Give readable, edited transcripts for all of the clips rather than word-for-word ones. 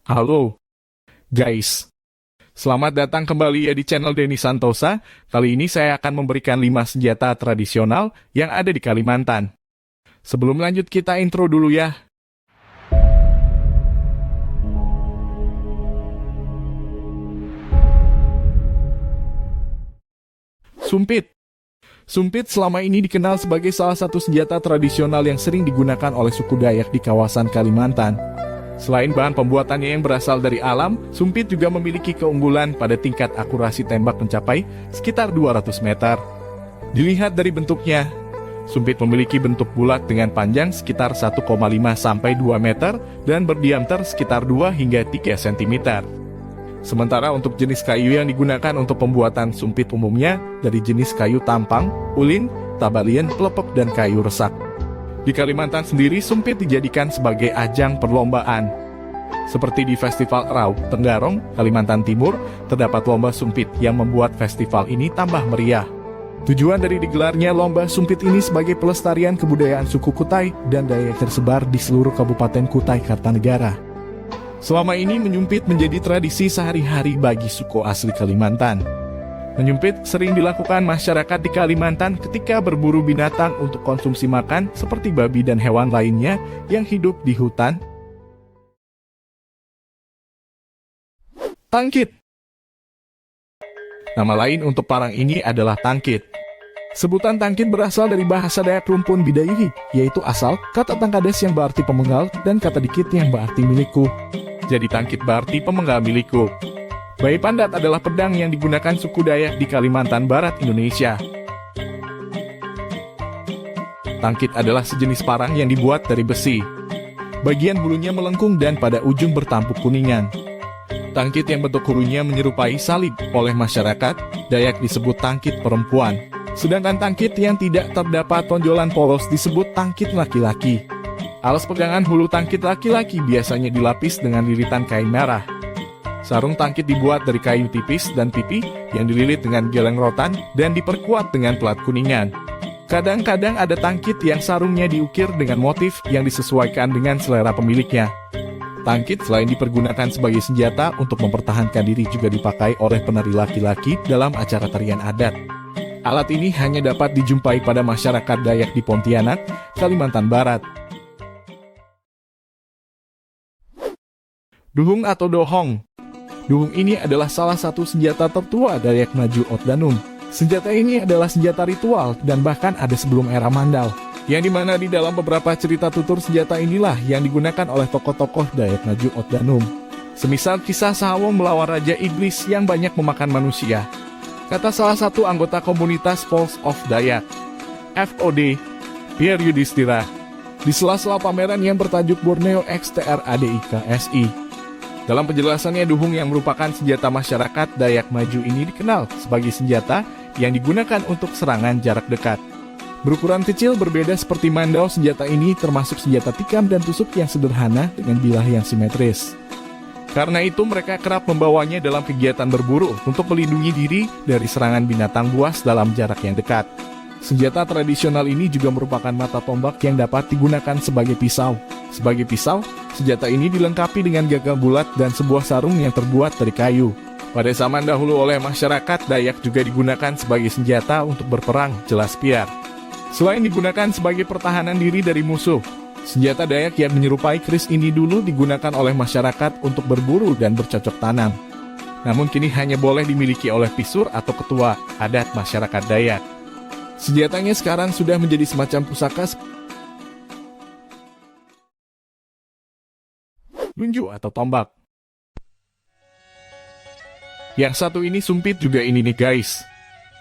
Halo, guys. Selamat datang kembali ya di channel Denny Santosa. Kali ini saya akan memberikan 5 senjata tradisional yang ada di Kalimantan. Sebelum lanjut kita intro dulu ya. Sumpit. Sumpit selama ini dikenal sebagai salah satu senjata tradisional yang sering digunakan oleh suku Dayak di kawasan Kalimantan. Selain bahan pembuatannya yang berasal dari alam, sumpit juga memiliki keunggulan pada tingkat akurasi tembak mencapai sekitar 200 meter. Dilihat dari bentuknya, sumpit memiliki bentuk bulat dengan panjang sekitar 1,5 sampai 2 meter dan berdiameter sekitar 2 hingga 3 cm. Sementara untuk jenis kayu yang digunakan untuk pembuatan sumpit umumnya dari jenis kayu tampang, ulin, tabalian, pelepek, dan kayu resak. Di Kalimantan sendiri, sumpit dijadikan sebagai ajang perlombaan. Seperti di Festival Rau, Tenggarong, Kalimantan Timur, terdapat lomba sumpit yang membuat festival ini tambah meriah. Tujuan dari digelarnya lomba sumpit ini sebagai pelestarian kebudayaan suku Kutai dan Dayak tersebar di seluruh Kabupaten Kutai Kartanegara. Selama ini menyumpit menjadi tradisi sehari-hari bagi suku asli Kalimantan. Menyumpit sering dilakukan masyarakat di Kalimantan ketika berburu binatang untuk konsumsi makan seperti babi dan hewan lainnya yang hidup di hutan. Tangkit. Nama lain untuk parang ini adalah tangkit. Sebutan tangkit berasal dari bahasa Dayak Rumpun Bidayuhi, yaitu asal kata tangkades yang berarti pemenggal dan kata dikit yang berarti milikku. Jadi tangkit berarti pemenggal milikku. Bayi pandat adalah pedang yang digunakan suku Dayak di Kalimantan Barat, Indonesia. Tangkit adalah sejenis parang yang dibuat dari besi. Bagian bulunya melengkung dan pada ujung bertampuk kuningan. Tangkit yang bentuk hurunya menyerupai salib oleh masyarakat Dayak disebut tangkit perempuan. Sedangkan tangkit yang tidak terdapat tonjolan polos disebut tangkit laki-laki. Alas pegangan hulu tangkit laki-laki biasanya dilapis dengan lilitan kain merah. Sarung tangkit dibuat dari kayu tipis dan pipi yang dililit dengan geleng rotan dan diperkuat dengan pelat kuningan. Kadang-kadang ada tangkit yang sarungnya diukir dengan motif yang disesuaikan dengan selera pemiliknya. Tangkit selain dipergunakan sebagai senjata untuk mempertahankan diri juga dipakai oleh penari laki-laki dalam acara tarian adat. Alat ini hanya dapat dijumpai pada masyarakat Dayak di Pontianak, Kalimantan Barat. Duhung atau dohong. Duhung ini adalah salah satu senjata tertua Dayak Maju Otdanum. Senjata ini adalah senjata ritual dan bahkan ada sebelum era Mandal. Yang dimana di dalam beberapa cerita tutur senjata inilah yang digunakan oleh tokoh-tokoh Dayak Maju Otdanum. Semisal kisah Sawong melawan Raja Iblis yang banyak memakan manusia. Kata salah satu anggota komunitas Pulse of Dayak, FOD, Pierre Yudhistira, di sela-sela pameran yang bertajuk Borneo X TRADIKSI. Dalam penjelasannya, duhung yang merupakan senjata masyarakat Dayak Maju ini dikenal sebagai senjata yang digunakan untuk serangan jarak dekat. Berukuran kecil berbeda seperti mandau, senjata ini termasuk senjata tikam dan tusuk yang sederhana dengan bilah yang simetris. Karena itu mereka kerap membawanya dalam kegiatan berburu untuk melindungi diri dari serangan binatang buas dalam jarak yang dekat. Senjata tradisional ini juga merupakan mata tombak yang dapat digunakan sebagai pisau. Sebagai pisau, senjata ini dilengkapi dengan gagal bulat dan sebuah sarung yang terbuat dari kayu. Pada zaman dahulu oleh masyarakat Dayak juga digunakan sebagai senjata untuk berperang, jelas piar. Selain digunakan sebagai pertahanan diri dari musuh, senjata Dayak yang menyerupai keris ini dulu digunakan oleh masyarakat untuk berburu dan bercocok tanam. Namun kini hanya boleh dimiliki oleh pisur atau ketua adat masyarakat Dayak. Senjatanya sekarang sudah menjadi semacam pusaka. Lunju atau tombak. Yang satu ini sumpit juga ini nih guys.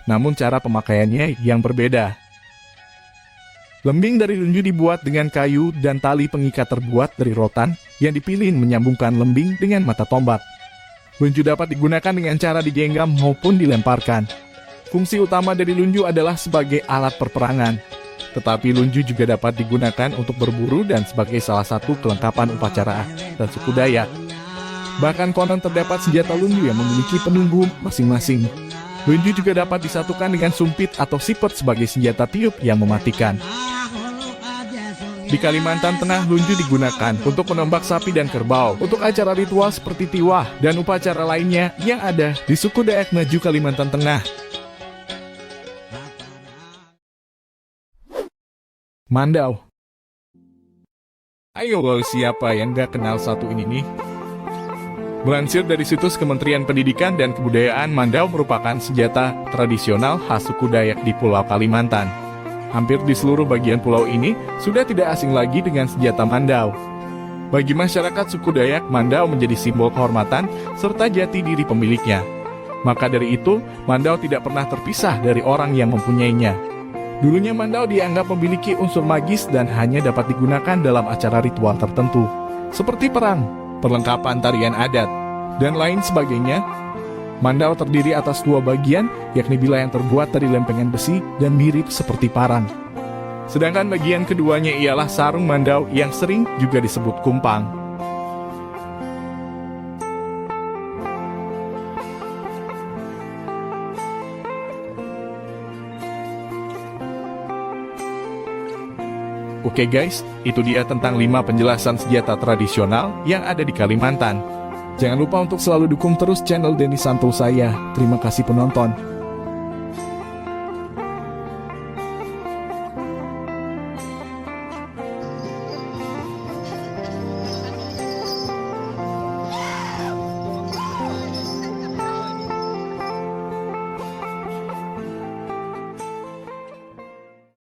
Namun cara pemakaiannya yang berbeda. Lembing dari lunju dibuat dengan kayu dan tali pengikat terbuat dari rotan yang dipilin menyambungkan lembing dengan mata tombak. Lunju dapat digunakan dengan cara digenggam maupun dilemparkan. Fungsi utama dari lunju adalah sebagai alat perperangan. Tetapi lunju juga dapat digunakan untuk berburu dan sebagai salah satu kelengkapan upacara dan suku Dayak. Bahkan konon terdapat senjata lunju yang memiliki penunggu masing-masing. Lunju juga dapat disatukan dengan sumpit atau sipet sebagai senjata tiup yang mematikan. Di Kalimantan Tengah, lunju digunakan untuk menembak sapi dan kerbau, untuk acara ritual seperti tiwah dan upacara lainnya yang ada di suku Dayak Ngaju Kalimantan Tengah. Mandau. Ayo lo, siapa yang gak kenal satu ini nih? Melansir dari situs Kementerian Pendidikan dan Kebudayaan, mandau merupakan senjata tradisional khas suku Dayak di Pulau Kalimantan. Hampir di seluruh bagian pulau ini sudah tidak asing lagi dengan senjata mandau. Bagi masyarakat suku Dayak, mandau menjadi simbol kehormatan serta jati diri pemiliknya. Maka dari itu, mandau tidak pernah terpisah dari orang yang mempunyainya. Dulunya mandau dianggap memiliki unsur magis dan hanya dapat digunakan dalam acara ritual tertentu, seperti perang, perlengkapan tarian adat, dan lain sebagainya. Mandau terdiri atas dua bagian, yakni bilah yang terbuat dari lempengan besi dan mirip seperti parang. Sedangkan bagian keduanya ialah sarung mandau yang sering juga disebut kumpang. Oke guys, itu dia tentang 5 penjelasan senjata tradisional yang ada di Kalimantan. Jangan lupa untuk selalu dukung terus channel Denny Santul saya. Terima kasih penonton.